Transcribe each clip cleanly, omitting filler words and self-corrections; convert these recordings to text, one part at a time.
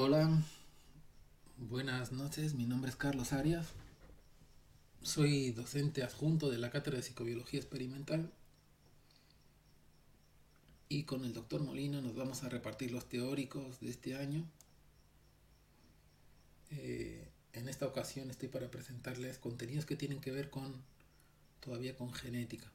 Hola, buenas noches, mi nombre es Carlos Arias, soy docente adjunto de la Cátedra de Psicobiología Experimental y con el doctor Molina nos vamos a repartir los teóricos de este año. En esta ocasión estoy para presentarles contenidos que tienen que ver todavía con genética.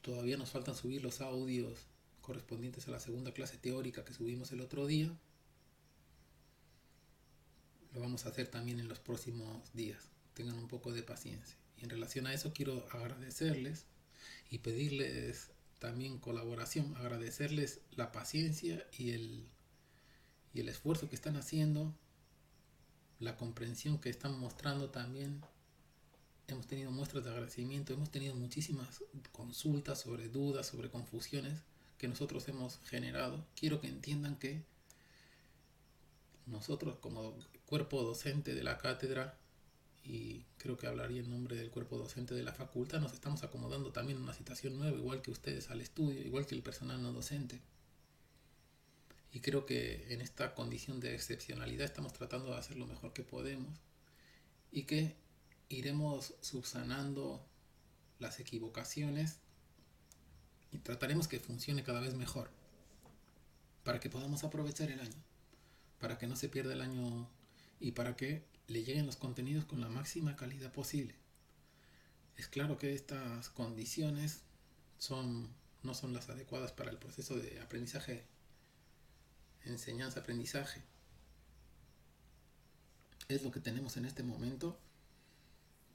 Todavía nos faltan subir los audios correspondientes a la segunda clase teórica que subimos el otro día. Lo vamos a hacer también en los próximos días. Tengan un poco de paciencia. Y en relación a eso quiero agradecerles y pedirles también colaboración, agradecerles la paciencia y el esfuerzo que están haciendo, la comprensión que están mostrando también. Hemos tenido muestras de agradecimiento, hemos tenido muchísimas consultas sobre dudas, sobre confusiones que nosotros hemos generado. Quiero que entiendan que nosotros como cuerpo docente de la cátedra, y creo que hablaría en nombre del cuerpo docente de la facultad, nos estamos acomodando también en una situación nueva, igual que ustedes al estudio, igual que el personal no docente. Y creo que en esta condición de excepcionalidad estamos tratando de hacer lo mejor que podemos y que iremos subsanando las equivocaciones y trataremos que funcione cada vez mejor para que podamos aprovechar el año, para que no se pierda el año y para que le lleguen los contenidos con la máxima calidad posible. Es claro que estas condiciones no son las adecuadas para el proceso de aprendizaje, enseñanza-aprendizaje. Es lo que tenemos en este momento.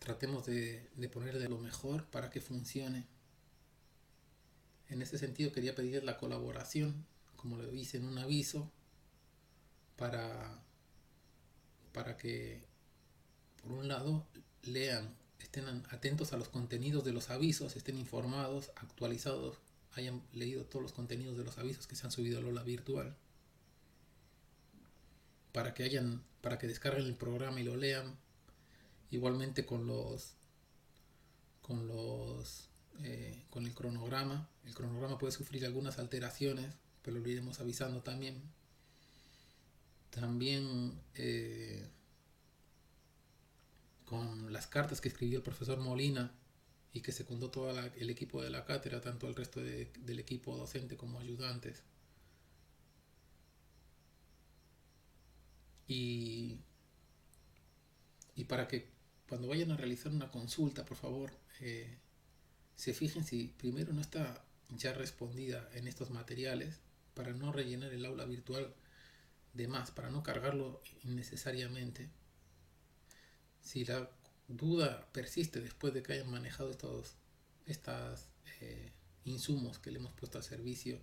Tratemos de poner de lo mejor para que funcione. En ese sentido quería pedirles la colaboración, como lo hice en un aviso, para, para que, por un lado, lean, estén atentos a los contenidos de los avisos, estén informados, actualizados, hayan leído todos los contenidos de los avisos que se han subido al aula virtual, para que descarguen el programa y lo lean. Igualmente con el cronograma. El cronograma puede sufrir algunas alteraciones, pero lo iremos avisando también. También con las cartas que escribió el profesor Molina y que secundó todo el equipo de la cátedra, tanto el resto del equipo docente como ayudantes. Y, y para que cuando vayan a realizar una consulta, por favor, se fijen si primero no está ya respondida en estos materiales, para no rellenar el aula virtual de más, para no cargarlo innecesariamente. Si la duda persiste después de que hayan manejado estos insumos que le hemos puesto al servicio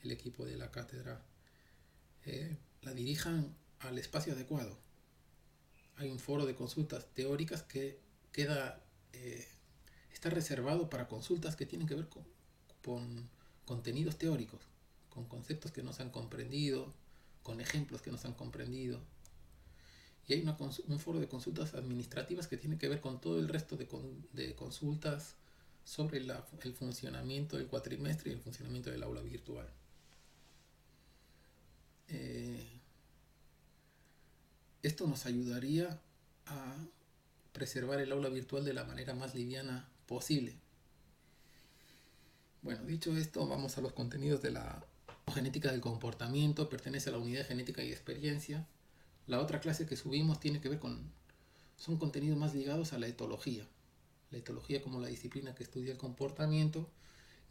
el equipo de la cátedra, la dirijan al espacio adecuado. Hay un foro de consultas teóricas que está reservado para consultas que tienen que ver con contenidos teóricos, con conceptos que no se han comprendido, con ejemplos que no se han comprendido. Y hay un foro de consultas administrativas que tiene que ver con todo el resto de consultas sobre el funcionamiento del cuatrimestre y el funcionamiento del aula virtual. Esto nos ayudaría a preservar el aula virtual de la manera más liviana posible. Bueno, dicho esto, vamos a los contenidos de la genética del comportamiento. Pertenece a la unidad de genética y experiencia. La otra clase que subimos tiene que ver son contenidos más ligados a la etología. La etología como la disciplina que estudia el comportamiento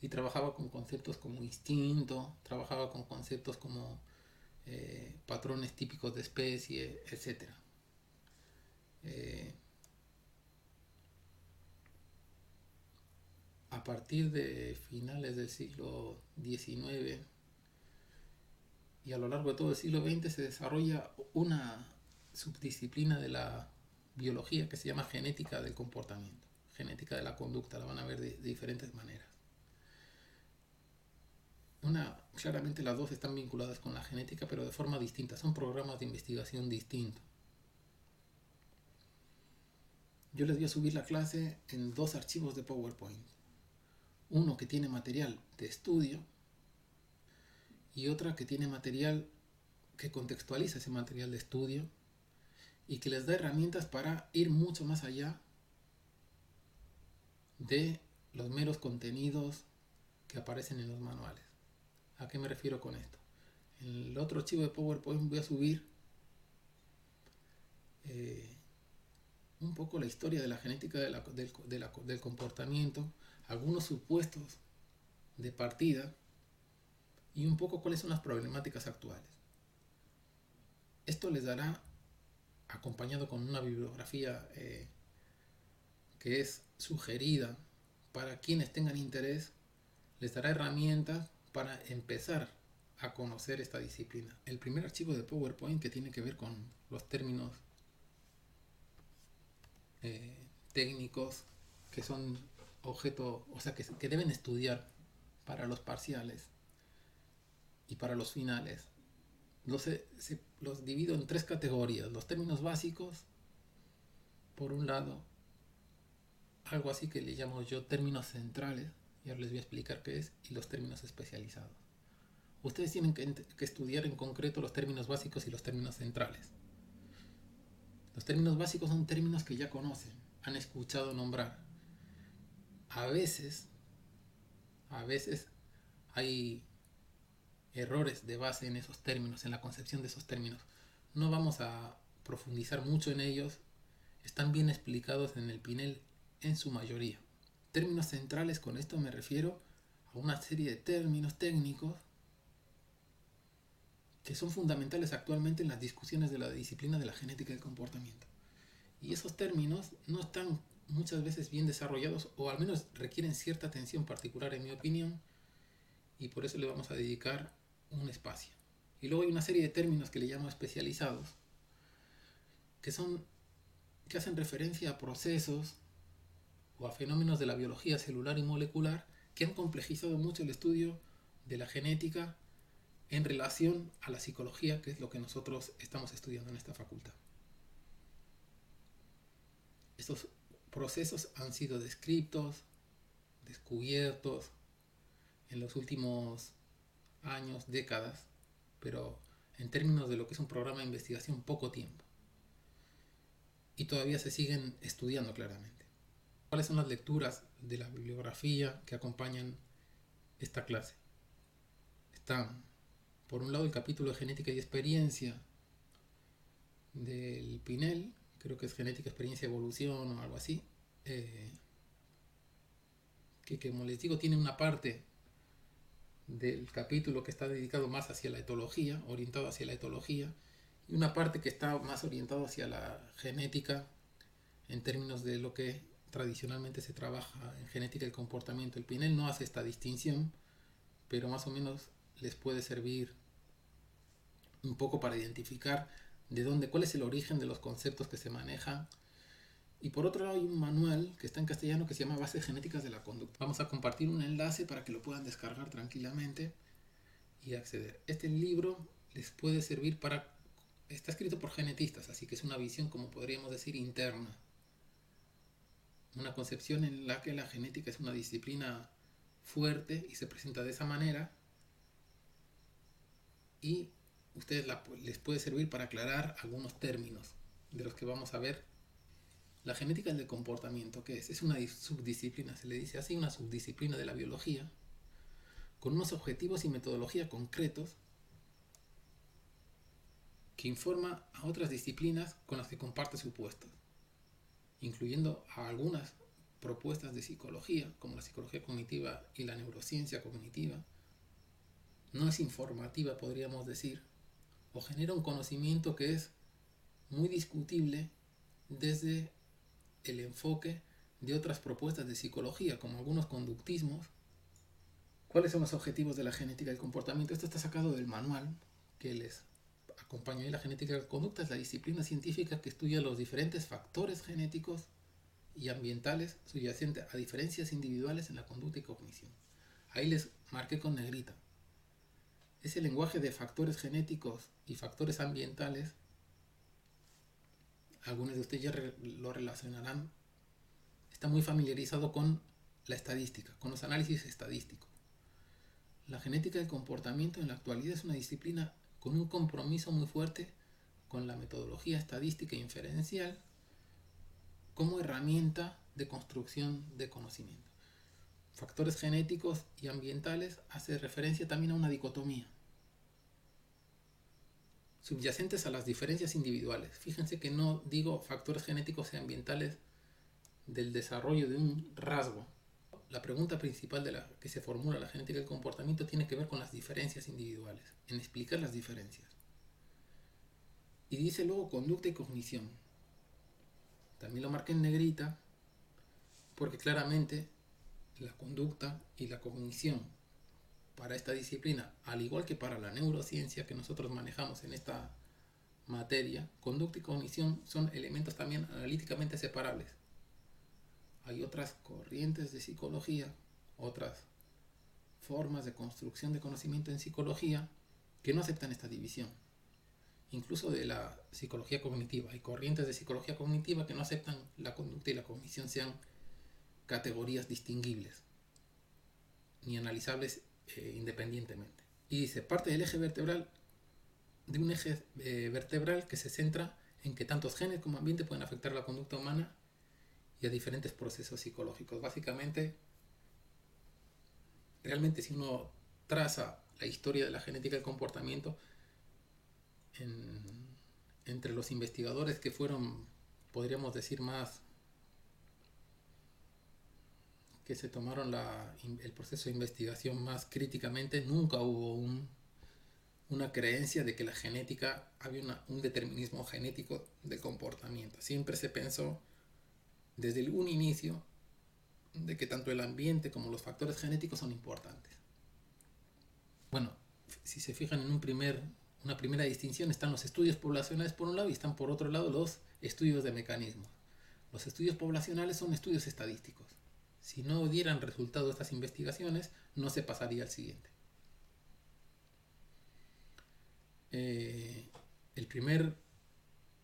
y trabajaba con conceptos como instinto, trabajaba con conceptos como patrones típicos de especie, etc. A partir de finales del siglo XIX y a lo largo de todo el siglo XX se desarrolla una subdisciplina de la biología que se llama genética del comportamiento, genética de la conducta, la van a ver de diferentes maneras. Claramente las dos están vinculadas con la genética, pero de forma distinta, son programas de investigación distintos. Yo les voy a subir la clase en dos archivos de PowerPoint. Uno que tiene material de estudio y otra que tiene material que contextualiza ese material de estudio y que les da herramientas para ir mucho más allá de los meros contenidos que aparecen en los manuales. ¿A qué me refiero con esto? En el otro archivo de PowerPoint voy a subir un poco la historia de la genética del comportamiento, algunos supuestos de partida y un poco cuáles son las problemáticas actuales. Esto les dará, acompañado con una bibliografía que es sugerida para quienes tengan interés, les dará herramientas para empezar a conocer esta disciplina. El primer archivo de PowerPoint que tiene que ver con los términos técnicos que son objeto, o sea, que deben estudiar para los parciales y para los finales. Los divido en tres categorías. Los términos básicos, por un lado, algo así que le llamo yo términos centrales, y ahora les voy a explicar qué es, y los términos especializados. Ustedes tienen que estudiar en concreto los términos básicos y los términos centrales. Los términos básicos son términos que ya conocen, han escuchado nombrar. A veces hay errores de base en esos términos, en la concepción de esos términos. No vamos a profundizar mucho en ellos, están bien explicados en el Pinel en su mayoría. Términos centrales, con esto me refiero a una serie de términos técnicos que son fundamentales actualmente en las discusiones de la disciplina de la genética del comportamiento. Y esos términos no están muchas veces bien desarrollados, o al menos requieren cierta atención particular en mi opinión, y por eso le vamos a dedicar un espacio. Y luego hay una serie de términos que le llamo especializados, que hacen referencia a procesos o a fenómenos de la biología celular y molecular que han complejizado mucho el estudio de la genética en relación a la psicología, que es lo que nosotros estamos estudiando en esta facultad. Estos procesos han sido descritos, descubiertos en los últimos años, décadas, pero en términos de lo que es un programa de investigación, poco tiempo. Y todavía se siguen estudiando claramente. ¿Cuáles son las lecturas de la bibliografía que acompañan esta clase? Están, por un lado, el capítulo de genética y experiencia del Pinel, creo que es genética, experiencia, evolución o algo así, que como les digo tiene una parte del capítulo que está dedicado más hacia la etología, orientado hacia la etología, y una parte que está más orientado hacia la genética en términos de lo que tradicionalmente se trabaja en genética del comportamiento. El Pinel no hace esta distinción, pero más o menos les puede servir un poco para identificar cuál es el origen de los conceptos que se manejan. Y por otro lado hay un manual que está en castellano que se llama Bases Genéticas de la Conducta. Vamos a compartir un enlace para que lo puedan descargar tranquilamente y acceder. Este libro les puede servir para... Está escrito por genetistas, así que es una visión, como podríamos decir, interna. Una concepción en la que la genética es una disciplina fuerte y se presenta de esa manera. Y ustedes les puede servir para aclarar algunos términos de los que vamos a ver. La genética del comportamiento, ¿qué es? Es una subdisciplina, se le dice así, una subdisciplina de la biología, con unos objetivos y metodología concretos que informa a otras disciplinas con las que comparte supuestos, incluyendo a algunas propuestas de psicología, como la psicología cognitiva y la neurociencia cognitiva. No es informativa, podríamos decir, o genera un conocimiento que es muy discutible desde el enfoque de otras propuestas de psicología, como algunos conductismos. ¿Cuáles son los objetivos de la genética del comportamiento? Esto está sacado del manual que les acompaña. La genética de la conducta es la disciplina científica que estudia los diferentes factores genéticos y ambientales subyacentes a diferencias individuales en la conducta y cognición. Ahí les marqué con negrita. Ese lenguaje de factores genéticos y factores ambientales, algunos de ustedes ya lo relacionarán, está muy familiarizado con la estadística, con los análisis estadísticos. La genética del comportamiento en la actualidad es una disciplina con un compromiso muy fuerte con la metodología estadística e inferencial como herramienta de construcción de conocimiento. Factores genéticos y ambientales hace referencia también a una dicotomía subyacentes a las diferencias individuales. Fíjense que no digo factores genéticos y ambientales del desarrollo de un rasgo. La pregunta principal que se formula la genética del comportamiento tiene que ver con las diferencias individuales, en explicar las diferencias. Y dice luego conducta y cognición. También lo marqué en negrita porque claramente la conducta y la cognición para esta disciplina, al igual que para la neurociencia que nosotros manejamos en esta materia, conducta y cognición son elementos también analíticamente separables. Hay otras corrientes de psicología, otras formas de construcción de conocimiento en psicología que no aceptan esta división. Incluso de la psicología cognitiva. Hay corrientes de psicología cognitiva que no aceptan la conducta y la cognición sean categorías distinguibles ni analizables independientemente. Y dice, parte del eje vertebral, de un eje vertebral que se centra en que tantos genes como ambiente pueden afectar la conducta humana y a diferentes procesos psicológicos. Básicamente, realmente si uno traza la historia de la genética del comportamiento entre los investigadores que fueron, podríamos decir, más que se tomaron el proceso de investigación más críticamente, nunca hubo una creencia de que la genética, había un determinismo genético del comportamiento. Siempre se pensó desde un inicio de que tanto el ambiente como los factores genéticos son importantes. Bueno, si se fijan en una primera distinción, están los estudios poblacionales por un lado y están por otro lado los estudios de mecanismos. Los estudios poblacionales son estudios estadísticos. Si no dieran resultado estas investigaciones, no se pasaría al siguiente.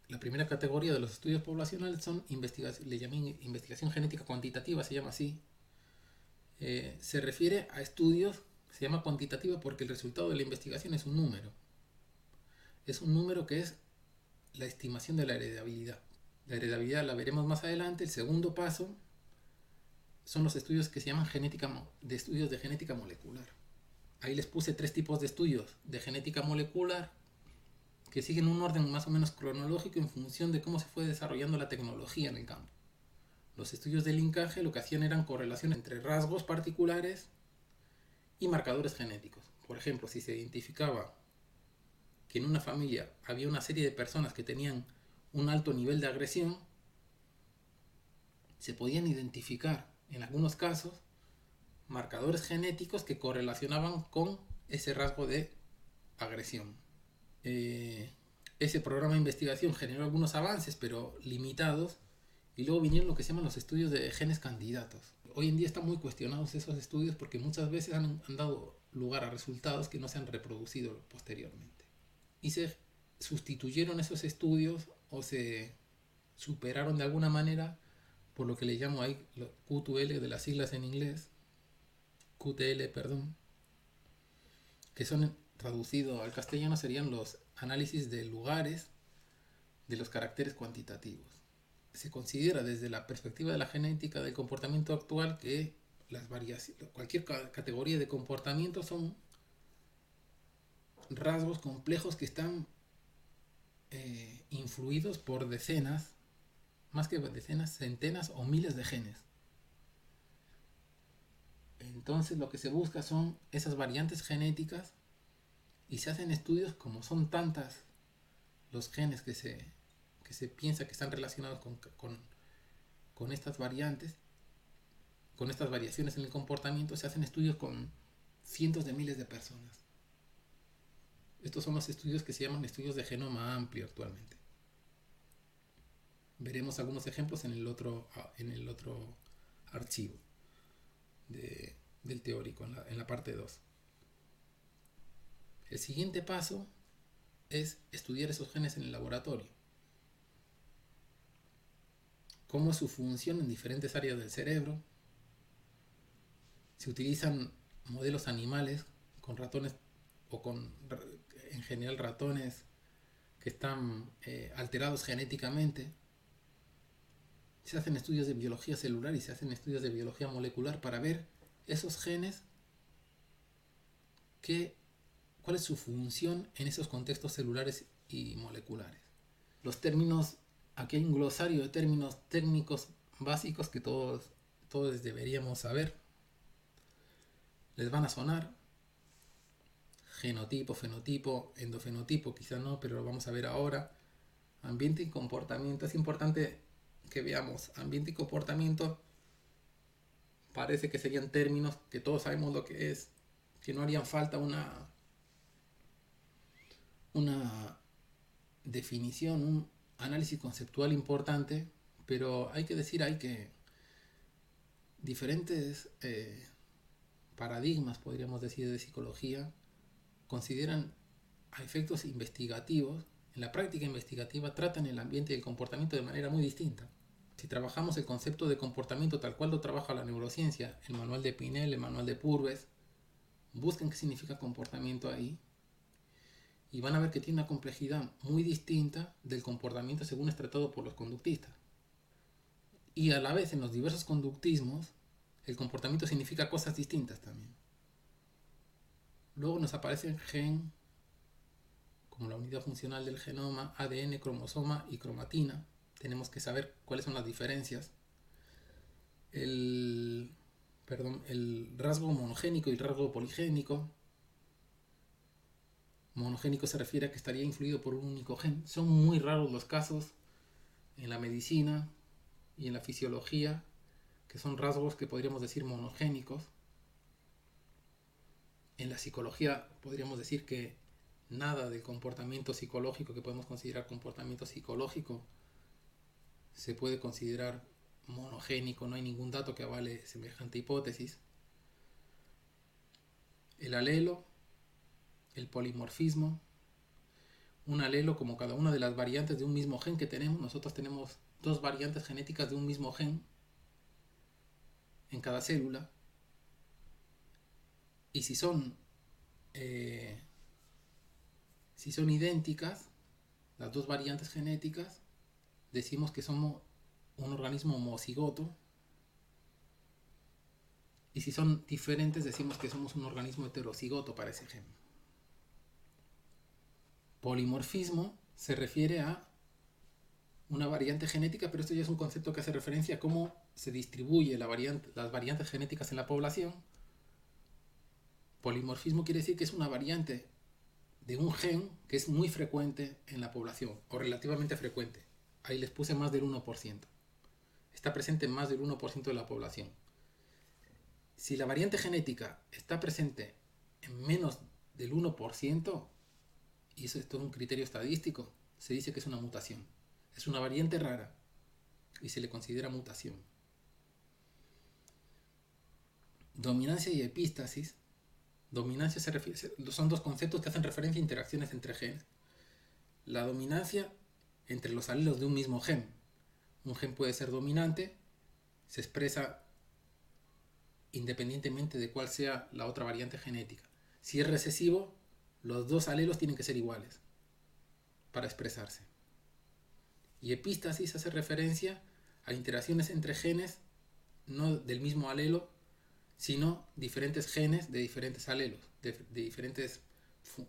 La primera categoría de los estudios poblacionales son le llaman investigación genética cuantitativa, se llama así. Se refiere a estudios, se llama cuantitativa porque el resultado de la investigación es un número. Es un número que es la estimación de la heredabilidad. La heredabilidad la veremos más adelante. El segundo paso son los estudios que se llaman estudios de genética molecular. Ahí les puse 3 tipos de estudios de genética molecular que siguen un orden más o menos cronológico en función de cómo se fue desarrollando la tecnología en el campo. Los estudios de linkaje lo que hacían eran correlaciones entre rasgos particulares y marcadores genéticos. Por ejemplo, si se identificaba que en una familia había una serie de personas que tenían un alto nivel de agresión, se podían identificar en algunos casos marcadores genéticos que correlacionaban con ese rasgo de agresión. Ese programa de investigación generó algunos avances, pero limitados, y luego vinieron lo que se llaman los estudios de genes candidatos. Hoy en día están muy cuestionados esos estudios porque muchas veces han dado lugar a resultados que no se han reproducido posteriormente. Y se sustituyeron esos estudios o se superaron de alguna manera por lo que le llamo ahí QTL, de las siglas en inglés, QTL, perdón, que son traducido al castellano serían los análisis de lugares de los caracteres cuantitativos. Se considera desde la perspectiva de la genética del comportamiento actual que cualquier categoría de comportamiento son rasgos complejos que están influidos por decenas, más que decenas, centenas o miles de genes. Entonces lo que se busca son esas variantes genéticas y se hacen estudios como son tantas los genes que se piensa que están relacionados con estas variantes, con estas variaciones en el comportamiento, se hacen estudios con cientos de miles de personas. Estos son los estudios que se llaman estudios de genoma amplio actualmente. Veremos algunos ejemplos en el otro archivo del teórico, en la parte 2. El siguiente paso es estudiar esos genes en el laboratorio. Cómo es su función en diferentes áreas del cerebro. Se utilizan modelos animales con ratones o con en general ratones que están alterados genéticamente, se hacen estudios de biología celular y se hacen estudios de biología molecular para ver esos genes, cuál es su función en esos contextos celulares y moleculares. Los términos, aquí hay un glosario de términos técnicos básicos que todos deberíamos saber. Les van a sonar: genotipo, fenotipo, endofenotipo, quizá no, pero lo vamos a ver ahora. Ambiente y comportamiento. Es importante que veamos ambiente y comportamiento. Parece que serían términos que todos sabemos lo que es, que no harían falta una definición, un análisis conceptual importante, pero hay que decir, hay que diferentes paradigmas, podríamos decir, de psicología, consideran a efectos investigativos, en la práctica investigativa tratan el ambiente y el comportamiento de manera muy distinta. Si trabajamos el concepto de comportamiento tal cual lo trabaja la neurociencia, el manual de Pinel, el manual de Purves, busquen qué significa comportamiento ahí, y van a ver que tiene una complejidad muy distinta del comportamiento según es tratado por los conductistas. Y a la vez, en los diversos conductismos, el comportamiento significa cosas distintas también. Luego nos aparecen gen, como la unidad funcional del genoma, ADN, cromosoma y cromatina. Tenemos que saber cuáles son las diferencias. El rasgo monogénico y el rasgo poligénico. Monogénico se refiere a que estaría influido por un único gen. Son muy raros los casos en la medicina y en la fisiología que son rasgos que podríamos decir monogénicos. En la psicología podríamos decir que nada del comportamiento psicológico que podemos considerar comportamiento psicológico se puede considerar monogénico, no hay ningún dato que avale semejante hipótesis. El alelo, el polimorfismo, un alelo como cada una de las variantes de un mismo gen que tenemos. Nosotros tenemos 2 variantes genéticas de un mismo gen en cada célula, y si son idénticas las 2 variantes genéticas, decimos que somos un organismo homocigoto, y si son diferentes decimos que somos un organismo heterocigoto para ese gen. Polimorfismo se refiere a una variante genética, pero esto ya es un concepto que hace referencia a cómo se distribuye las variantes genéticas en la población. Polimorfismo quiere decir que es una variante de un gen que es muy frecuente en la población, o relativamente frecuente. Ahí les puse más del 1%. Está presente en más del 1% de la población. Si la variante genética está presente en menos del 1%, y eso es todo un criterio estadístico, se dice que es una mutación. Es una variante rara y se le considera mutación. Dominancia y epístasis. Dominancia son 2 conceptos que hacen referencia a interacciones entre genes. La dominancia entre los alelos de un mismo gen. Un gen puede ser dominante, se expresa independientemente de cuál sea la otra variante genética. Si es recesivo, los 2 alelos tienen que ser iguales para expresarse. Y epístasis hace referencia a interacciones entre genes, no del mismo alelo, sino diferentes genes de diferentes alelos, de diferentes,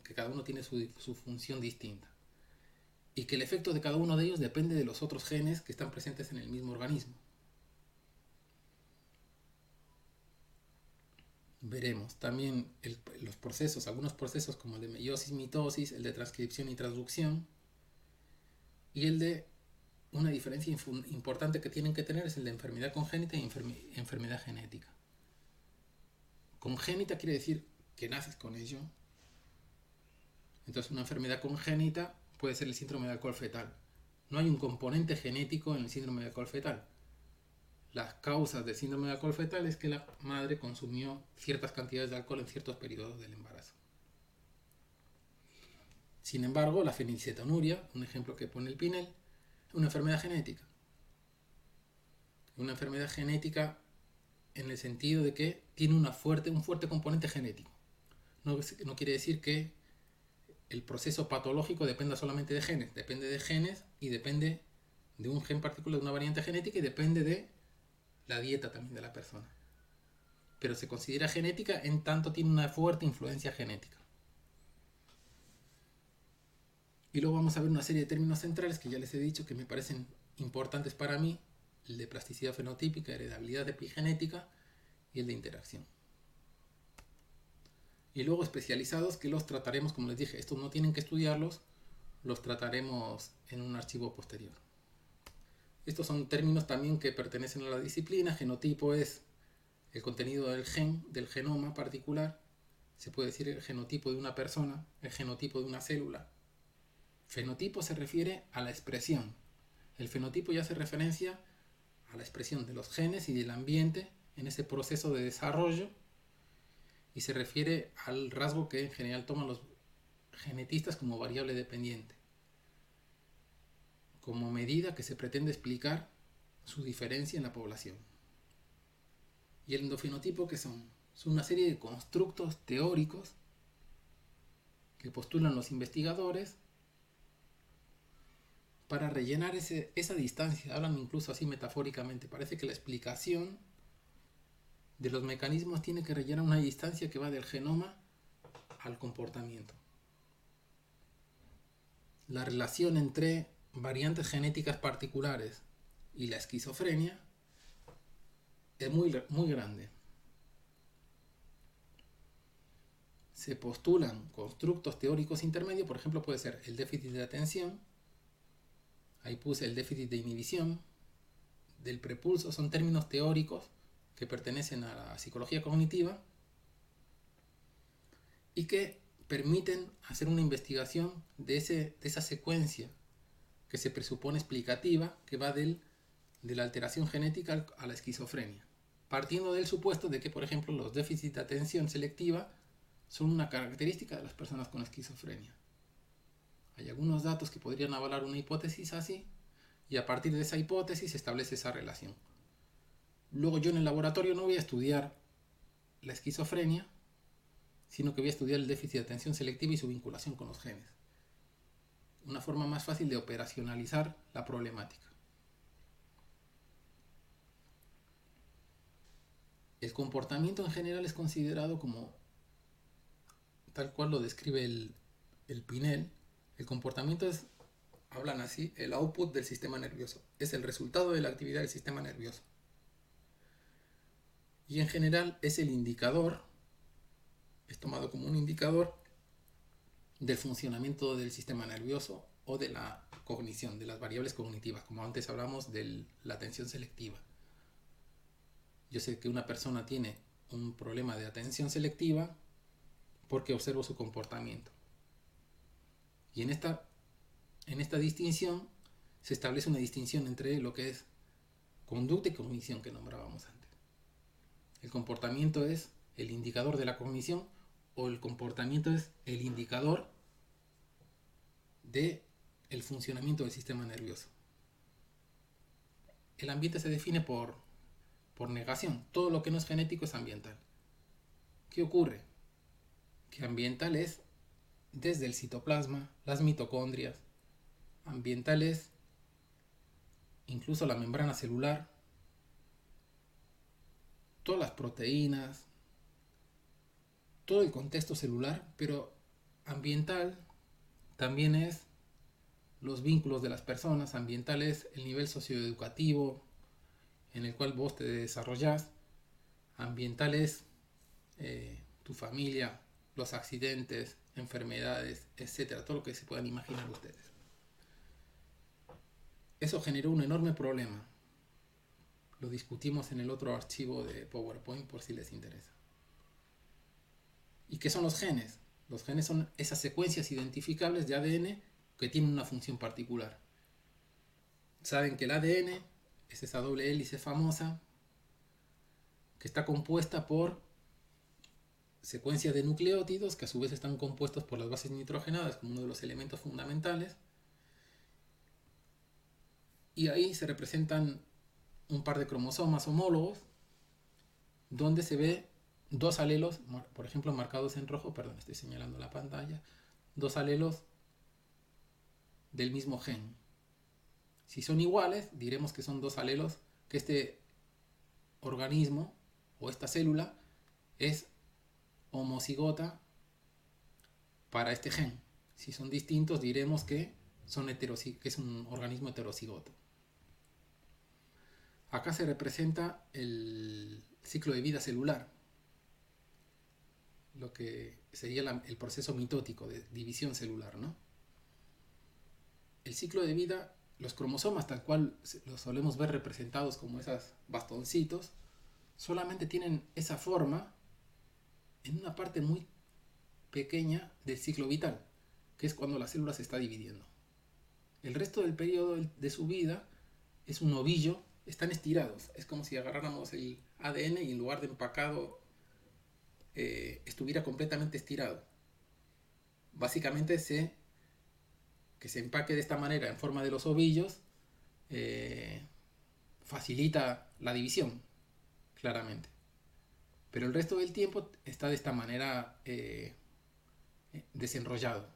que cada uno tiene su función distinta. Y que el efecto de cada uno de ellos depende de los otros genes que están presentes en el mismo organismo. Veremos también los procesos, algunos procesos como el de meiosis, mitosis, el de transcripción y transducción, y el de una diferencia importante que tienen que tener es el de enfermedad congénita y enfermedad genética. Congénita quiere decir que naces con ello. Entonces una enfermedad congénita puede ser el síndrome de alcohol fetal. No hay un componente genético en el síndrome de alcohol fetal. Las causas del síndrome de alcohol fetal es que la madre consumió ciertas cantidades de alcohol en ciertos periodos del embarazo. Sin embargo, la fenilcetonuria, un ejemplo que pone el Pinel, es una enfermedad genética. Una enfermedad genética en el sentido de que tiene un fuerte componente genético. no quiere decir que el proceso patológico dependa solamente de genes. Depende de genes y depende de un gen particular, de una variante genética, y depende de la dieta también de la persona. Pero se considera genética en tanto tiene una fuerte influencia genética. Y luego vamos a ver una serie de términos centrales que ya les he dicho que me parecen importantes para mí: el de plasticidad fenotípica, heredabilidad epigenética y el de interacción. Y luego especializados, que los trataremos, como les dije, estos no tienen que estudiarlos, los trataremos en un archivo posterior. Estos son términos también que pertenecen a la disciplina. Genotipo es el contenido del gen, del genoma particular. Se puede decir el genotipo de una persona, el genotipo de una célula. Fenotipo se refiere a la expresión. El fenotipo ya hace referencia a la expresión de los genes y del ambiente en ese proceso de desarrollo, y se refiere al rasgo que en general toman los genetistas como variable dependiente, como medida que se pretende explicar su diferencia en la población. Y el endofenotipo, ¿qué son? Son una serie de constructos teóricos que postulan los investigadores para rellenar esa distancia. Hablan incluso así metafóricamente. Parece que la explicación de los mecanismos tiene que rellenar una distancia que va del genoma al comportamiento. La relación entre variantes genéticas particulares y la esquizofrenia es muy grande. Se postulan constructos teóricos intermedios, por ejemplo puede ser el déficit de atención, ahí puse el déficit de inhibición, del prepulso. Son términos teóricos que pertenecen a la psicología cognitiva y que permiten hacer una investigación de esa secuencia que se presupone explicativa, que va de la alteración genética a la esquizofrenia, partiendo del supuesto de que, por ejemplo, los déficits de atención selectiva son una característica de las personas con esquizofrenia. Hay algunos datos que podrían avalar una hipótesis así, y a partir de esa hipótesis se establece esa relación. Luego yo en el laboratorio no voy a estudiar la esquizofrenia, sino que voy a estudiar el déficit de atención selectiva y su vinculación con los genes. Una forma más fácil de operacionalizar la problemática. El comportamiento en general es considerado como, tal cual lo describe el Pinel, el comportamiento es, hablan así, el output del sistema nervioso. Es el resultado de la actividad del sistema nervioso. Y en general es el indicador, es tomado como un indicador del funcionamiento del sistema nervioso o de la cognición, de las variables cognitivas, como antes hablamos de la atención selectiva. Yo sé que una persona tiene un problema de atención selectiva porque observo su comportamiento. Y en esta distinción se establece una distinción entre lo que es conducta y cognición que nombrábamos antes. El comportamiento es el indicador de la cognición, o el comportamiento es el indicador del funcionamiento del sistema nervioso. El ambiente se define por negación. Todo lo que no es genético es ambiental. ¿Qué ocurre? Que ambiental es desde el citoplasma, las mitocondrias, ambiental es incluso la membrana celular, todas las proteínas, todo el contexto celular, pero ambiental también es los vínculos de las personas. Ambiental es el nivel socioeducativo en el cual vos te desarrollás. Ambiental es tu familia, los accidentes, enfermedades, etcétera, todo lo que se puedan imaginar ustedes. Eso generó un enorme problema. Lo discutimos en el otro archivo de PowerPoint por si les interesa. ¿Y qué son los genes? Los genes son esas secuencias identificables de ADN que tienen una función particular. Saben que el ADN es esa doble hélice famosa que está compuesta por secuencias de nucleótidos que a su vez están compuestos por las bases nitrogenadas como uno de los elementos fundamentales. Y ahí se representan un par de cromosomas homólogos donde se ve dos alelos, por ejemplo, marcados en rojo, perdón, estoy señalando la pantalla, dos alelos del mismo gen. Si son iguales, diremos que son dos alelos, que este organismo o esta célula es homocigota para este gen. Si son distintos, diremos que es un organismo heterocigoto. Acá se representa el ciclo de vida celular, lo que sería el proceso mitótico de división celular, ¿no? El ciclo de vida, los cromosomas tal cual los solemos ver representados como esos bastoncitos, solamente tienen esa forma en una parte muy pequeña del ciclo vital, que es cuando la célula se está dividiendo. El resto del periodo de su vida es un ovillo, están estirados. Es como si agarráramos el ADN y en lugar de empacado estuviera completamente estirado. Básicamente que se empaque de esta manera en forma de los ovillos facilita la división, claramente. Pero el resto del tiempo está de esta manera desenrollado.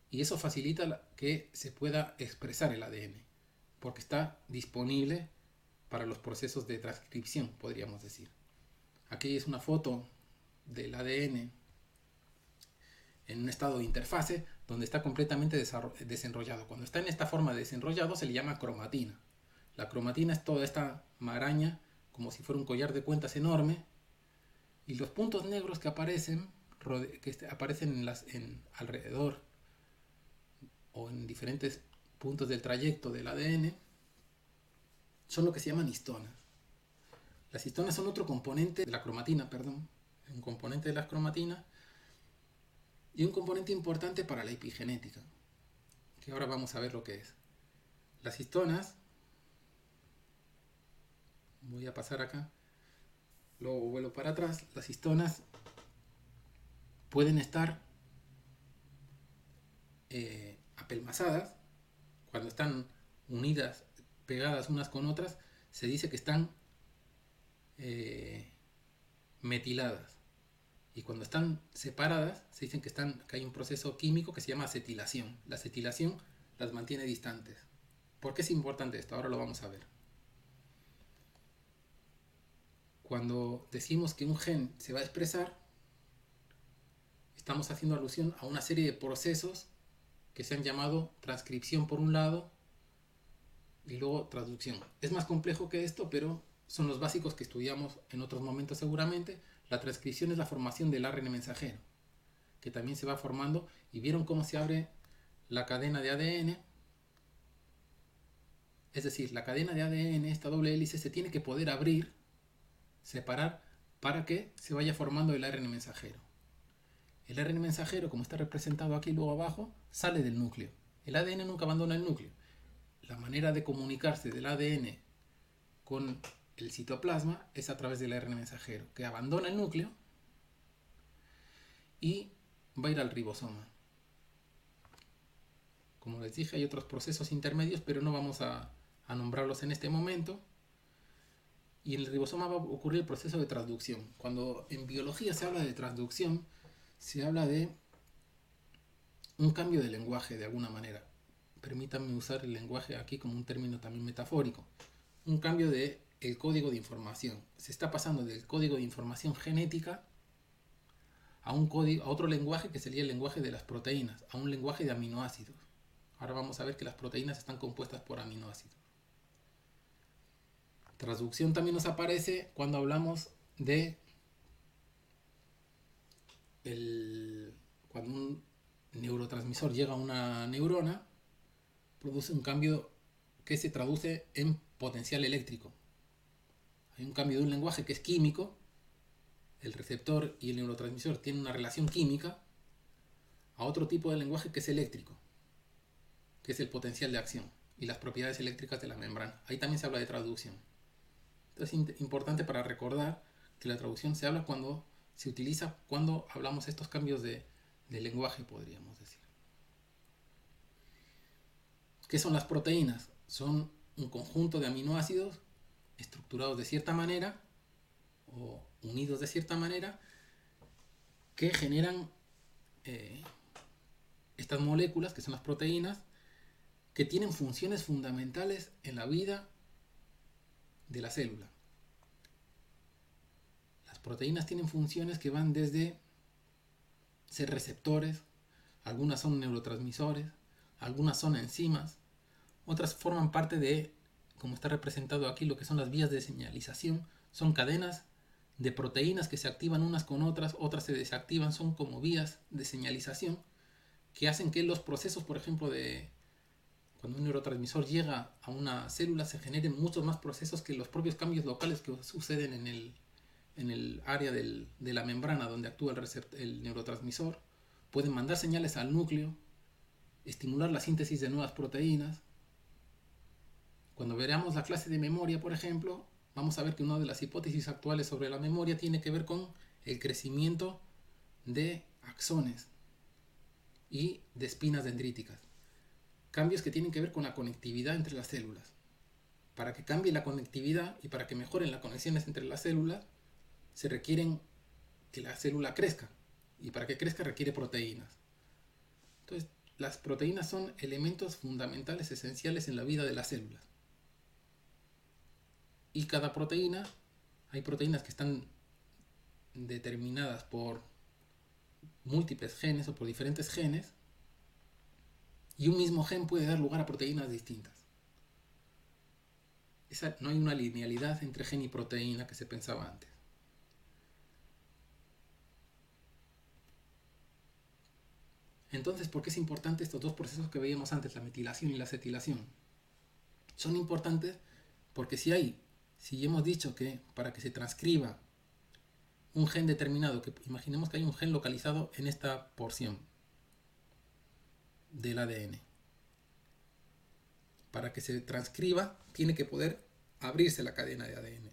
Y eso facilita que se pueda expresar el ADN, porque está disponible para los procesos de transcripción, podríamos decir. Aquí es una foto del ADN en un estado de interfase donde está completamente desenrollado. Cuando está en esta forma de desenrollado se le llama cromatina. La cromatina es toda esta maraña, como si fuera un collar de cuentas enorme, y los puntos negros que aparecen alrededor o en diferentes puntos del trayecto del ADN son lo que se llaman histonas. Las histonas son otro componente de la cromatina, un componente de las cromatinas y un componente importante para la epigenética, que ahora vamos a ver lo que es. Las histonas, voy a pasar acá, luego vuelvo para atrás, las histonas pueden estar apelmazadas, cuando están unidas, pegadas unas con otras, se dice que están metiladas. Y cuando están separadas, se dicen que hay un proceso químico que se llama acetilación. La acetilación las mantiene distantes. ¿Por qué es importante esto? Ahora lo vamos a ver. Cuando decimos que un gen se va a expresar, estamos haciendo alusión a una serie de procesos que se han llamado transcripción por un lado y luego traducción. Es más complejo que esto, pero son los básicos que estudiamos en otros momentos seguramente. La transcripción es la formación del ARN mensajero, que también se va formando, y vieron cómo se abre la cadena de ADN. Es decir, la cadena de ADN, esta doble hélice, se tiene que poder abrir, separar, para que se vaya formando el ARN mensajero. El ARN mensajero, como está representado aquí luego abajo, sale del núcleo. El ADN nunca abandona el núcleo. La manera de comunicarse del ADN con el citoplasma es a través del ARN mensajero, que abandona el núcleo y va a ir al ribosoma. Como les dije, hay otros procesos intermedios, pero no vamos a nombrarlos en este momento. Y en el ribosoma va a ocurrir el proceso de transducción. Cuando en biología se habla de transducción, se habla de un cambio de lenguaje de alguna manera. Permítanme usar el lenguaje aquí como un término también metafórico. Un cambio de el código de información. Se está pasando del código de información genética a otro lenguaje que sería el lenguaje de las proteínas, a un lenguaje de aminoácidos. Ahora vamos a ver que las proteínas están compuestas por aminoácidos. Transducción también nos aparece cuando hablamos de cuando un neurotransmisor llega a una neurona, produce un cambio que se traduce en potencial eléctrico. Hay un cambio de un lenguaje que es químico, el receptor y el neurotransmisor tienen una relación química, a otro tipo de lenguaje que es eléctrico, que es el potencial de acción y las propiedades eléctricas de la membrana. Ahí también se habla de traducción. Entonces es importante para recordar que la traducción se habla se utiliza cuando hablamos de estos cambios de lenguaje, podríamos decir. ¿Qué son las proteínas? Son un conjunto de aminoácidos estructurados de cierta manera o unidos de cierta manera, que generan estas moléculas, que son las proteínas, que tienen funciones fundamentales en la vida de la célula. Las proteínas tienen funciones que van desde ser receptores, algunas son neurotransmisores, algunas son enzimas, otras forman parte de, como está representado aquí, lo que son las vías de señalización. Son cadenas de proteínas que se activan unas con otras se desactivan, son como vías de señalización que hacen que los procesos, por ejemplo, de cuando un neurotransmisor llega a una célula, se generen muchos más procesos que los propios cambios locales que suceden en el área de la membrana donde actúa el neurotransmisor. Pueden mandar señales al núcleo, estimular la síntesis de nuevas proteínas. Cuando veamos la clase de memoria, por ejemplo, vamos a ver que una de las hipótesis actuales sobre la memoria tiene que ver con el crecimiento de axones y de espinas dendríticas. Cambios que tienen que ver con la conectividad entre las células. Para que cambie la conectividad y para que mejoren las conexiones entre las células, se requieren que la célula crezca. Y para que crezca requiere proteínas. Entonces, las proteínas son elementos fundamentales, esenciales en la vida de las células. Y cada proteína, hay proteínas que están determinadas por múltiples genes o por diferentes genes, y un mismo gen puede dar lugar a proteínas distintas. No hay una linealidad entre gen y proteína que se pensaba antes. Entonces, ¿por qué es importante estos dos procesos que veíamos antes, la metilación y la acetilación? Son importantes porque si hemos dicho que para que se transcriba un gen determinado, que imaginemos que hay un gen localizado en esta porción del ADN. Para que se transcriba, tiene que poder abrirse la cadena de ADN.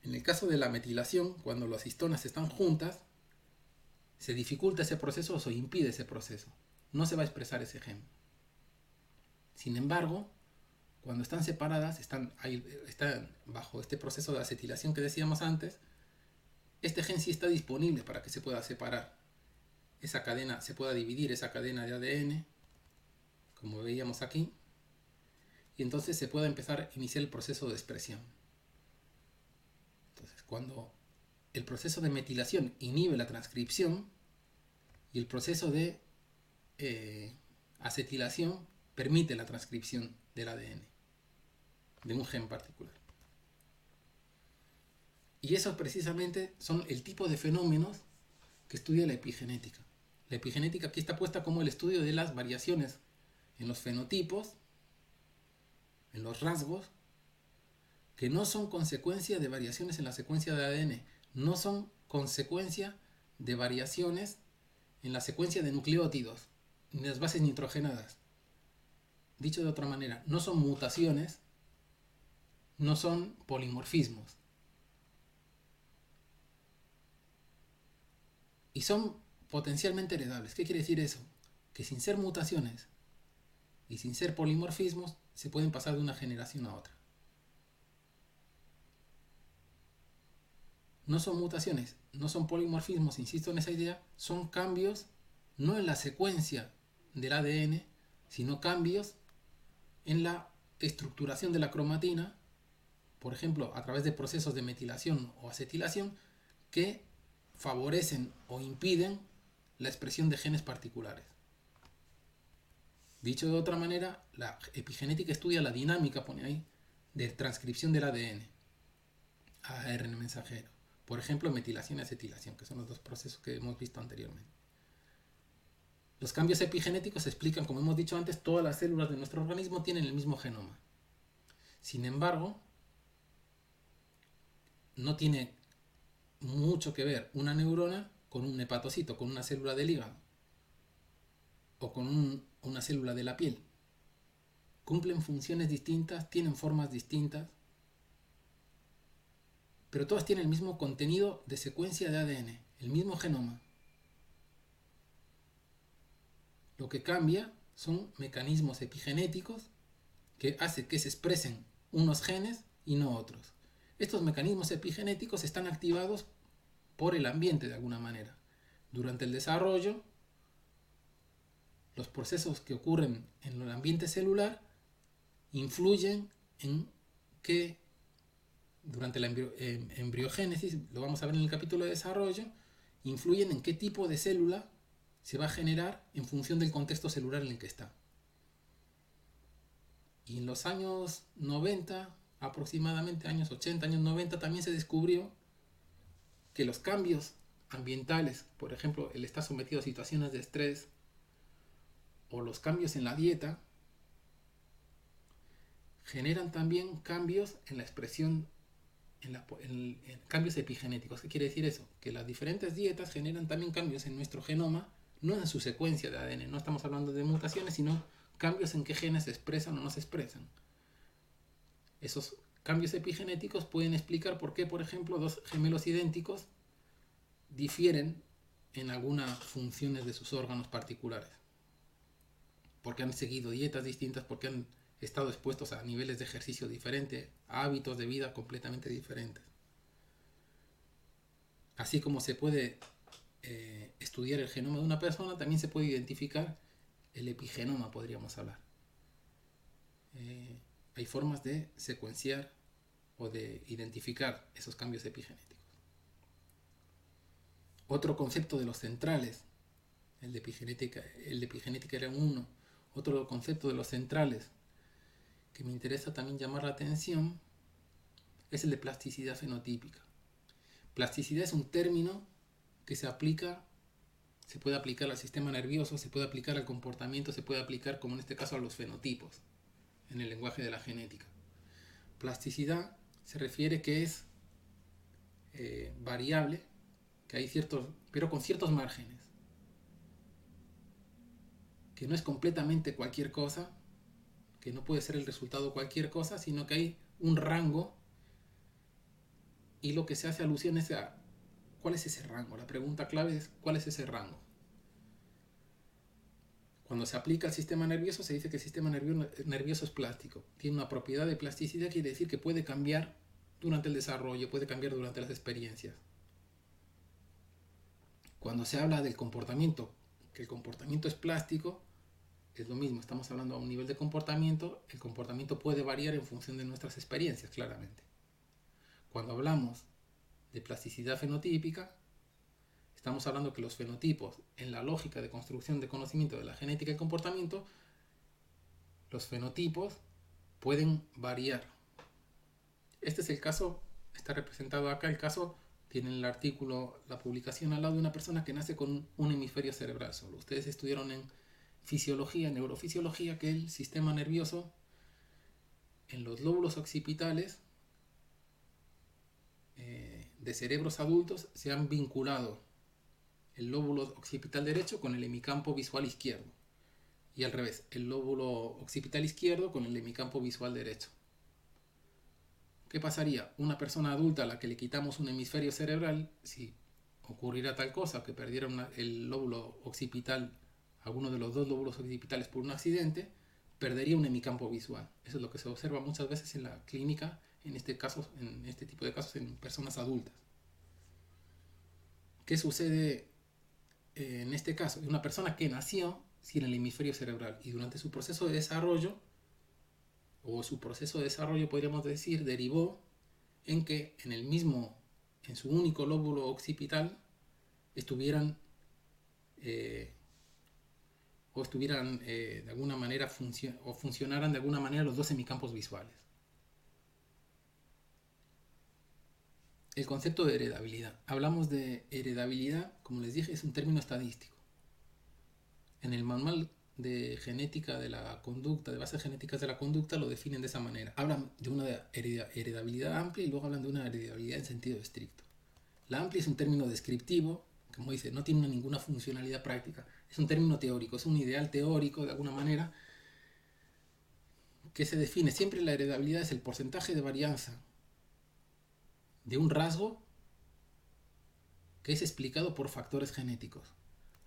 En el caso de la metilación, cuando las histonas están juntas, se dificulta ese proceso o se impide ese proceso. No se va a expresar ese gen. Sin embargo, cuando están separadas, están bajo este proceso de acetilación que decíamos antes, este gen sí está disponible para que se pueda separar esa cadena, se pueda dividir esa cadena de ADN, como veíamos aquí, y entonces se pueda empezar a iniciar el proceso de expresión. Entonces, cuando el proceso de metilación inhibe la transcripción y el proceso de acetilación permite la transcripción del ADN de un gen particular. Y esos precisamente son el tipo de fenómenos que estudia la epigenética. La epigenética aquí está puesta como el estudio de las variaciones en los fenotipos, en los rasgos, que no son consecuencia de variaciones en la secuencia de ADN, no son consecuencia de variaciones en la secuencia de nucleótidos, ni las bases nitrogenadas. Dicho de otra manera, no son mutaciones, no son polimorfismos. Y son potencialmente heredables. ¿Qué quiere decir eso? Que sin ser mutaciones y sin ser polimorfismos, se pueden pasar de una generación a otra. No son mutaciones, no son polimorfismos, insisto en esa idea, son cambios no en la secuencia del ADN, sino cambios en la estructuración de la cromatina, por ejemplo, a través de procesos de metilación o acetilación, que favorecen o impiden la expresión de genes particulares. Dicho de otra manera, la epigenética estudia la dinámica, pone ahí, de transcripción del ADN a ARN mensajero. Por ejemplo, metilación y acetilación, que son los dos procesos que hemos visto anteriormente. Los cambios epigenéticos se explican, como hemos dicho antes, todas las células de nuestro organismo tienen el mismo genoma. Sin embargo, no tiene mucho que ver una neurona con un hepatocito, con una célula del hígado o con una célula de la piel. Cumplen funciones distintas, tienen formas distintas, pero todas tienen el mismo contenido de secuencia de ADN, el mismo genoma. Lo que cambia son mecanismos epigenéticos que hacen que se expresen unos genes y no otros. Estos mecanismos epigenéticos están activados por el ambiente de alguna manera. Durante el desarrollo, los procesos que ocurren en el ambiente celular influyen en que durante la embriogénesis, lo vamos a ver en el capítulo de desarrollo, influyen en qué tipo de célula se va a generar en función del contexto celular en el que está. Y en los años 90, aproximadamente años 80, años 90, también se descubrió que los cambios ambientales, por ejemplo, el estar sometido a situaciones de estrés o los cambios en la dieta, generan también cambios en la expresión, en cambios epigenéticos. ¿Qué quiere decir eso? Que las diferentes dietas generan también cambios en nuestro genoma, no en su secuencia de ADN, no estamos hablando de mutaciones, sino cambios en qué genes se expresan o no se expresan. Esos cambios epigenéticos pueden explicar por qué, por ejemplo, dos gemelos idénticos difieren en algunas funciones de sus órganos particulares. Porque han seguido dietas distintas, porque han estado expuestos a niveles de ejercicio diferentes, a hábitos de vida completamente diferentes. Así como se puede estudiar el genoma de una persona, también se puede identificar el epigenoma, podríamos hablar. Hay formas de secuenciar o de identificar esos cambios epigenéticos. Otro concepto de los centrales, el de epigenética era uno. Otro concepto de los centrales que me interesa también llamar la atención es el de plasticidad fenotípica. Plasticidad es un término que se puede aplicar al sistema nervioso, se puede aplicar al comportamiento, se puede aplicar, como en este caso, a los fenotipos, en el lenguaje de la genética. Plasticidad se refiere que es variable, que hay pero con ciertos márgenes, que no es completamente cualquier cosa, que no puede ser el resultado de cualquier cosa, sino que hay un rango, y lo que se hace alusión es a ¿cuál es ese rango? La pregunta clave es ¿cuál es ese rango? Cuando se aplica al sistema nervioso se dice que el sistema nervioso es plástico. Tiene una propiedad de plasticidad, quiere decir que puede cambiar durante el desarrollo, puede cambiar durante las experiencias. Cuando se habla del comportamiento, que el comportamiento es plástico, es lo mismo, estamos hablando a un nivel de comportamiento, el comportamiento puede variar en función de nuestras experiencias, claramente. Cuando hablamos de plasticidad fenotípica, estamos hablando que los fenotipos, en la lógica de construcción de conocimiento de la genética y comportamiento, los fenotipos pueden variar. Este es el caso, está representado acá el caso, tiene el artículo, la publicación al lado de una persona que nace con un hemisferio cerebral solo. Ustedes estudiaron en fisiología, neurofisiología, que el sistema nervioso en los lóbulos occipitales de cerebros adultos se han vinculado el lóbulo occipital derecho con el hemicampo visual izquierdo y al revés, el lóbulo occipital izquierdo con el hemicampo visual derecho. ¿Qué pasaría? Una persona adulta a la que le quitamos un hemisferio cerebral, si ocurriera tal cosa, que perdiera el lóbulo occipital, alguno de los dos lóbulos occipitales por un accidente, perdería un hemicampo visual. Eso es lo que se observa muchas veces en la clínica, en este tipo de casos en personas adultas. ¿Qué sucede en este caso? Una persona que nació sin el hemisferio cerebral y durante su proceso de desarrollo, podríamos decir, derivó en que en su único lóbulo occipital estuvieran de alguna manera funcionaran de alguna manera los dos hemicampos visuales. El concepto de heredabilidad. Hablamos de heredabilidad, como les dije, es un término estadístico. En el manual de genética de la conducta, de bases genéticas de la conducta, lo definen de esa manera. Hablan de una heredabilidad amplia y luego hablan de una heredabilidad en sentido estricto. La amplia es un término descriptivo, como dice, no tiene ninguna funcionalidad práctica. Es un término teórico, es un ideal teórico de alguna manera que se define. Siempre la heredabilidad es el porcentaje de varianza de un rasgo que es explicado por factores genéticos.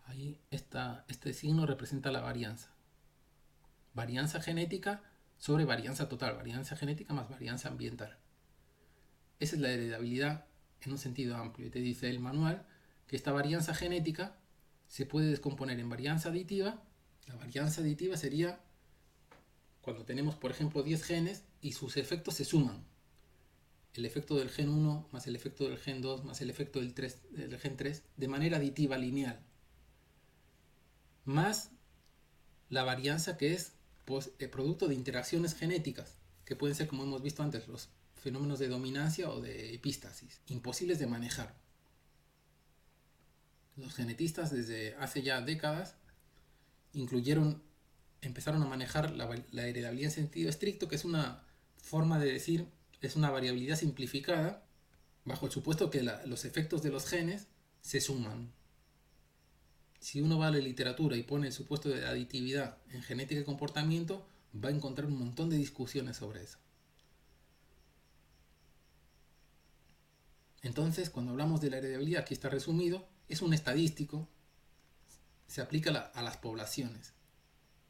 Ahí este signo representa la varianza. Varianza genética sobre varianza total. Varianza genética más varianza ambiental. Esa es la heredabilidad en un sentido amplio. Y te dice el manual que esta varianza genética se puede descomponer en varianza aditiva. La varianza aditiva sería cuando tenemos, por ejemplo, 10 genes y sus efectos se suman. El efecto del gen 1 más el efecto del gen 2 más el efecto del gen 3 de manera aditiva lineal. Más la varianza que es el producto de interacciones genéticas, que pueden ser, como hemos visto antes, los fenómenos de dominancia o de epístasis, imposibles de manejar. Los genetistas desde hace ya décadas empezaron a manejar la heredabilidad en sentido estricto, que es una forma de decir, es una variabilidad simplificada, bajo el supuesto que los efectos de los genes se suman. Si uno va a la literatura y pone el supuesto de aditividad en genética y comportamiento, va a encontrar un montón de discusiones sobre eso. Entonces, cuando hablamos de la heredabilidad, aquí está resumido, es un estadístico, se aplica a las poblaciones.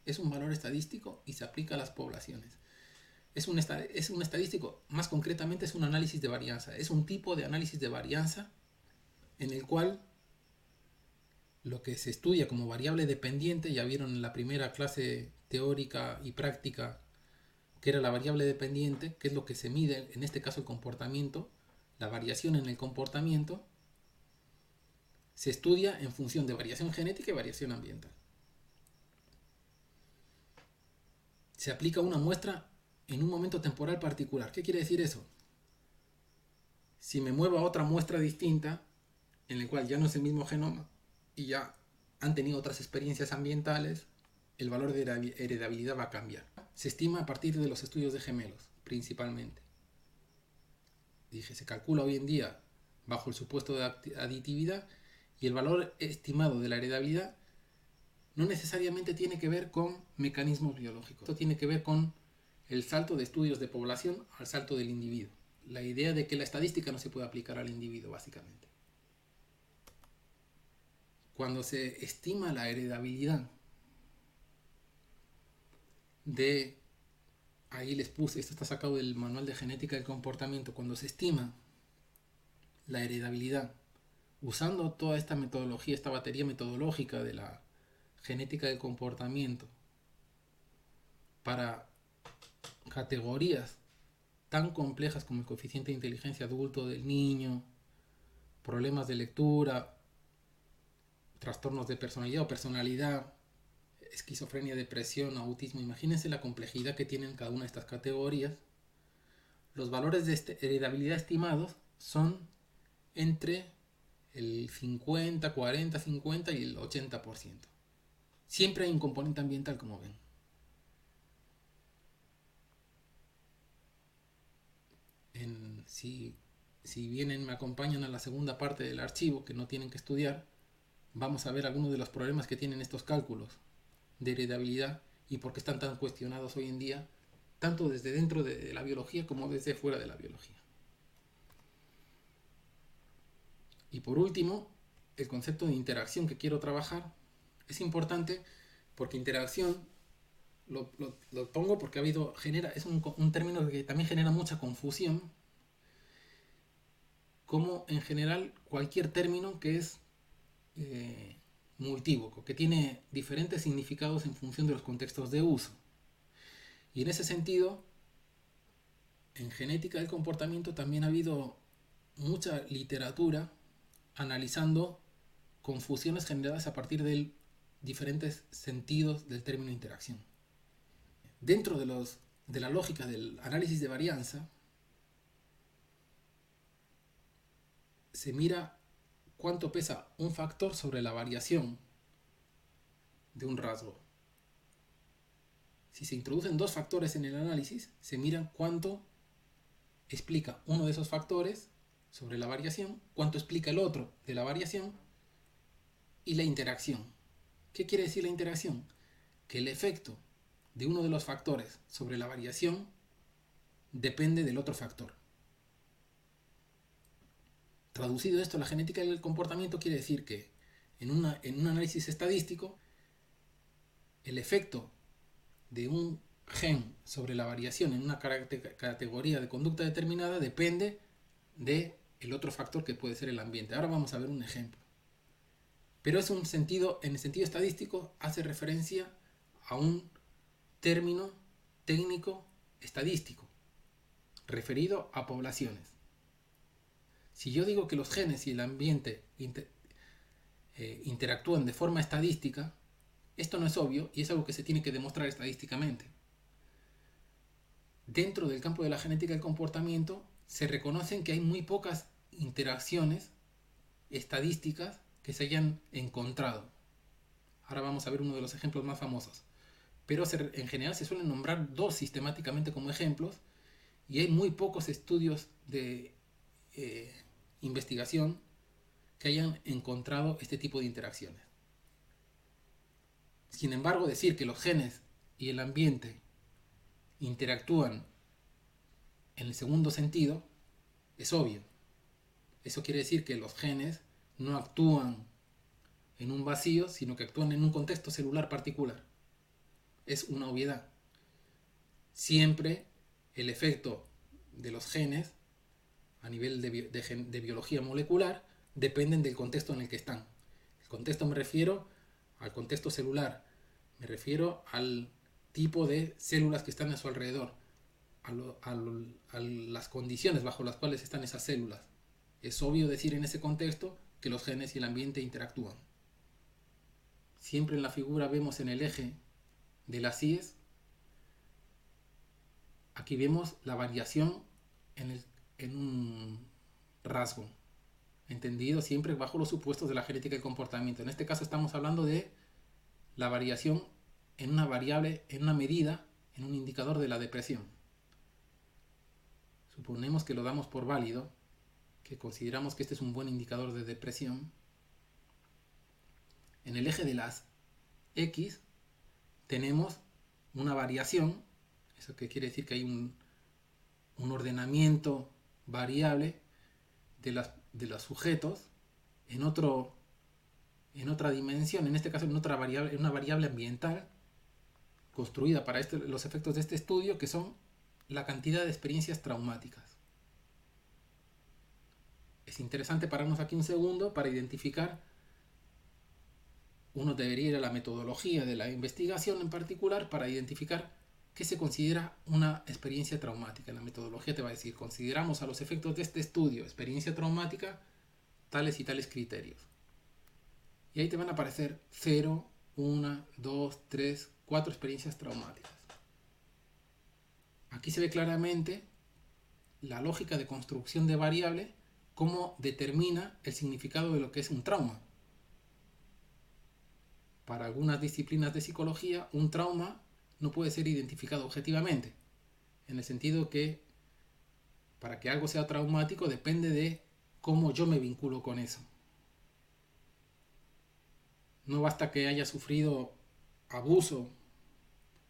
Es un valor estadístico y se aplica a las poblaciones. Es un estadístico, más concretamente es un análisis de varianza. Es un tipo de análisis de varianza en el cual lo que se estudia como variable dependiente, ya vieron en la primera clase teórica y práctica que era la variable dependiente, que es lo que se mide, en este caso el comportamiento, la variación en el comportamiento, se estudia en función de variación genética y variación ambiental. Se aplica una muestra en un momento temporal particular. ¿Qué quiere decir eso? Si me muevo a otra muestra distinta, en la cual ya no es el mismo genoma y ya han tenido otras experiencias ambientales, el valor de heredabilidad va a cambiar. Se estima a partir de los estudios de gemelos, principalmente. Se calcula hoy en día bajo el supuesto de aditividad, y el valor estimado de la heredabilidad no necesariamente tiene que ver con mecanismos biológicos. Esto tiene que ver con el salto de estudios de población al salto del individuo. La idea de que la estadística no se puede aplicar al individuo, básicamente. Cuando se estima la heredabilidad ahí les puse, esto está sacado del manual de genética del comportamiento, cuando se estima la heredabilidad usando toda esta metodología, esta batería metodológica de la genética del comportamiento para categorías tan complejas como el coeficiente de inteligencia adulto del niño, problemas de lectura, trastornos de personalidad o personalidad, esquizofrenia, depresión, autismo. Imagínense la complejidad que tienen cada una de estas categorías. Los valores de heredabilidad estimados son entre el 50, 40, 50 y el 80%. Siempre hay un componente ambiental, como ven. Si vienen, me acompañan a la segunda parte del archivo, que no tienen que estudiar, vamos a ver algunos de los problemas que tienen estos cálculos de heredabilidad y por qué están tan cuestionados hoy en día, tanto desde dentro de la biología como desde fuera de la biología. Y por último, el concepto de interacción que quiero trabajar es importante porque interacción lo pongo porque es un término que también genera mucha confusión, como en general cualquier término que es multívoco, que tiene diferentes significados en función de los contextos de uso. Y en ese sentido, en genética del comportamiento también ha habido mucha literatura analizando confusiones generadas a partir de diferentes sentidos del término interacción. Dentro de la lógica del análisis de varianza, se mira cuánto pesa un factor sobre la variación de un rasgo. Si se introducen dos factores en el análisis, se mira cuánto explica uno de esos factores sobre la variación, cuánto explica el otro de la variación y la interacción. ¿Qué quiere decir la interacción? Que el efecto de uno de los factores sobre la variación depende del otro factor. Traducido esto a la genética del comportamiento quiere decir que en un análisis estadístico el efecto de un gen sobre la variación en una categoría de conducta determinada depende de el otro factor que puede ser el ambiente. Ahora vamos a ver un ejemplo. Pero es un sentido, en el sentido estadístico, hace referencia a un término técnico estadístico referido a poblaciones. Si yo digo que los genes y el ambiente interactúan de forma estadística, esto no es obvio y es algo que se tiene que demostrar estadísticamente. Dentro del campo de la genética del comportamiento se reconocen que hay muy pocas interacciones estadísticas que se hayan encontrado. Ahora vamos a ver uno de los ejemplos más famosos. Pero en general se suelen nombrar dos sistemáticamente como ejemplos y hay muy pocos estudios de investigación que hayan encontrado este tipo de interacciones. Sin embargo, decir que los genes y el ambiente interactúan en el segundo sentido es obvio. Eso quiere decir que los genes no actúan en un vacío, sino que actúan en un contexto celular particular. Es una obviedad. Siempre el efecto de los genes a nivel de biología molecular dependen del contexto en el que están. El contexto me refiero al contexto celular, me refiero al tipo de células que están a su alrededor, a las condiciones bajo las cuales están esas células. Es obvio decir en ese contexto que los genes y el ambiente interactúan. Siempre en la figura vemos en el eje de las IES, aquí vemos la variación en un rasgo, entendido siempre bajo los supuestos de la genética del comportamiento. En este caso estamos hablando de la variación en una variable, en una medida, en un indicador de la depresión. Suponemos que lo damos por válido, que consideramos que este es un buen indicador de depresión. En el eje de las X tenemos una variación, eso que quiere decir que hay un ordenamiento variable de los sujetos en otra dimensión, en este caso en una variable ambiental construida para los efectos de este estudio, que son la cantidad de experiencias traumáticas. Es interesante pararnos aquí un segundo para identificar. Uno debería ir a la metodología de la investigación en particular para identificar qué se considera una experiencia traumática. La metodología te va a decir, consideramos a los efectos de este estudio experiencia traumática tales y tales criterios. Y ahí te van a aparecer 0, 1, 2, 3, 4 experiencias traumáticas. Aquí se ve claramente la lógica de construcción de variable, cómo determina el significado de lo que es un trauma. Para algunas disciplinas de psicología, un trauma no puede ser identificado objetivamente, en el sentido que para que algo sea traumático depende de cómo yo me vinculo con eso. No basta que haya sufrido abuso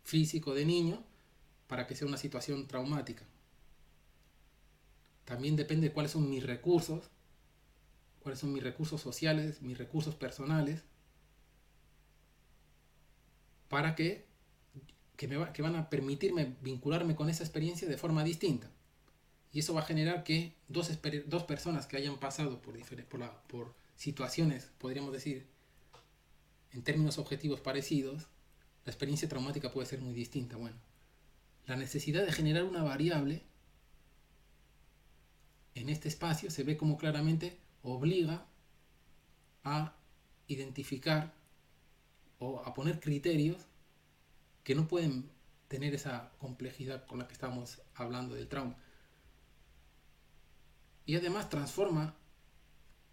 físico de niño para que sea una situación traumática. También depende de cuáles son mis recursos sociales, mis recursos personales, para que van a permitirme vincularme con esa experiencia de forma distinta. Y eso va a generar que dos personas que hayan pasado por situaciones, podríamos decir, en términos objetivos parecidos, la experiencia traumática puede ser muy distinta. Bueno, la necesidad de generar una variable en este espacio se ve como claramente obliga a identificar o a poner criterios que no pueden tener esa complejidad con la que estamos hablando del trauma. Y además transforma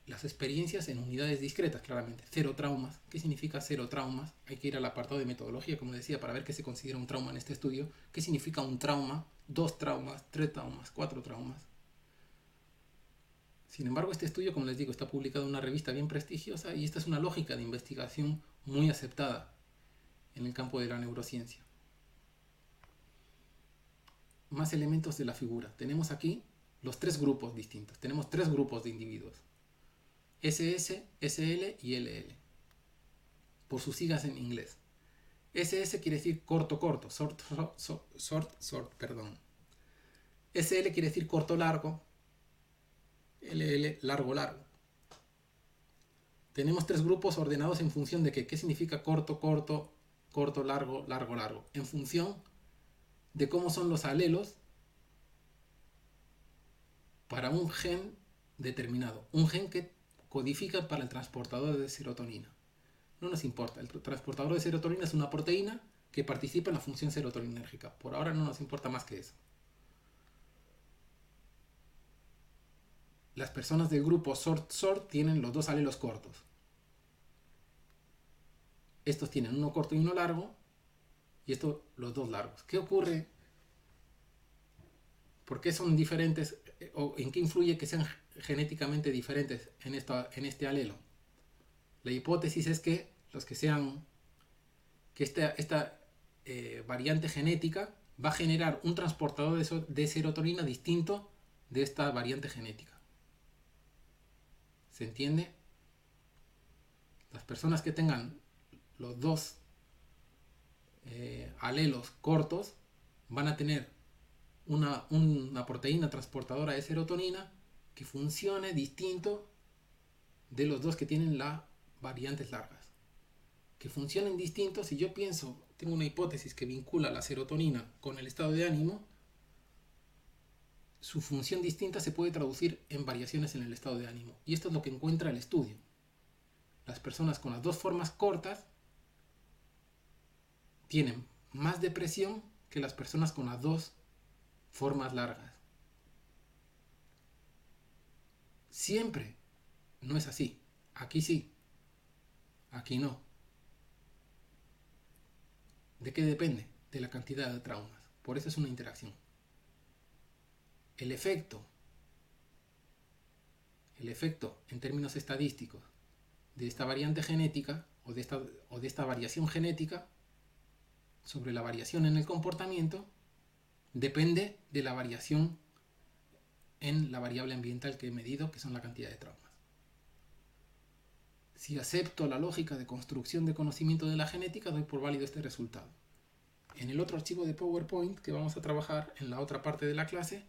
las experiencias en unidades discretas, claramente. 0 traumas. ¿Qué significa 0 traumas? Hay que ir al apartado de metodología, como decía, para ver qué se considera un trauma en este estudio. ¿Qué significa un trauma? 2 traumas, 3 traumas, 4 traumas. Sin embargo, este estudio, como les digo, está publicado en una revista bien prestigiosa y esta es una lógica de investigación muy aceptada en el campo de la neurociencia. Más elementos de la figura. Tenemos aquí los 3 grupos distintos. Tenemos 3 grupos de individuos. SS, SL y LL. Por sus siglas en inglés. SS quiere decir corto, short, perdón. SL quiere decir corto, largo. LL largo largo. Tenemos tres grupos ordenados en función de qué significa corto, corto, corto, largo, largo, largo. En función de cómo son los alelos para un gen determinado. Un gen que codifica para el transportador de serotonina. No nos importa. El transportador de serotonina es una proteína que participa en la función serotoninérgica. Por ahora no nos importa más que eso. Las personas del grupo SORT tienen los dos alelos cortos. Estos tienen uno corto y uno largo, y estos los dos largos. ¿Qué ocurre? ¿Por qué son diferentes? ¿O en qué influye que sean genéticamente diferentes en este alelo? La hipótesis es que esta variante genética va a generar un transportador de serotonina distinto de esta variante genética. ¿Se entiende? Las personas que tengan los dos alelos cortos van a tener una proteína transportadora de serotonina que funcione distinto de los dos que tienen las variantes largas. Que funcionen distintos, si yo tengo una hipótesis que vincula la serotonina con el estado de ánimo, su función distinta se puede traducir en variaciones en el estado de ánimo. Y esto es lo que encuentra el estudio. Las personas con las dos formas cortas tienen más depresión que las personas con las dos formas largas. Siempre no es así. Aquí sí, aquí no. ¿De qué depende? De la cantidad de traumas. Por eso es una interacción. El efecto en términos estadísticos de esta variante genética o de esta variación genética sobre la variación en el comportamiento depende de la variación en la variable ambiental que he medido, que son la cantidad de traumas. Si acepto la lógica de construcción de conocimiento de la genética, doy por válido este resultado. En el otro archivo de PowerPoint que vamos a trabajar en la otra parte de la clase,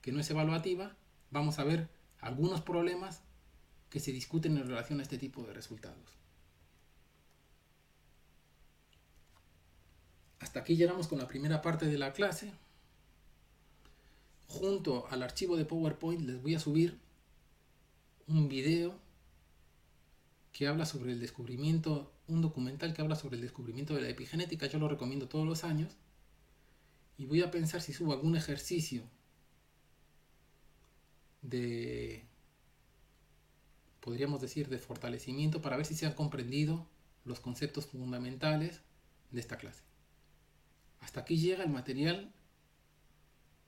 que no es evaluativa, vamos a ver algunos problemas que se discuten en relación a este tipo de resultados. Hasta aquí llegamos con la primera parte de la clase. Junto al archivo de PowerPoint les voy a subir un video que habla sobre el descubrimiento, un documental que habla sobre el descubrimiento de la epigenética. Yo lo recomiendo todos los años. Y voy a pensar si subo algún ejercicio podríamos decir, de fortalecimiento para ver si se han comprendido los conceptos fundamentales de esta clase. Hasta aquí llega el material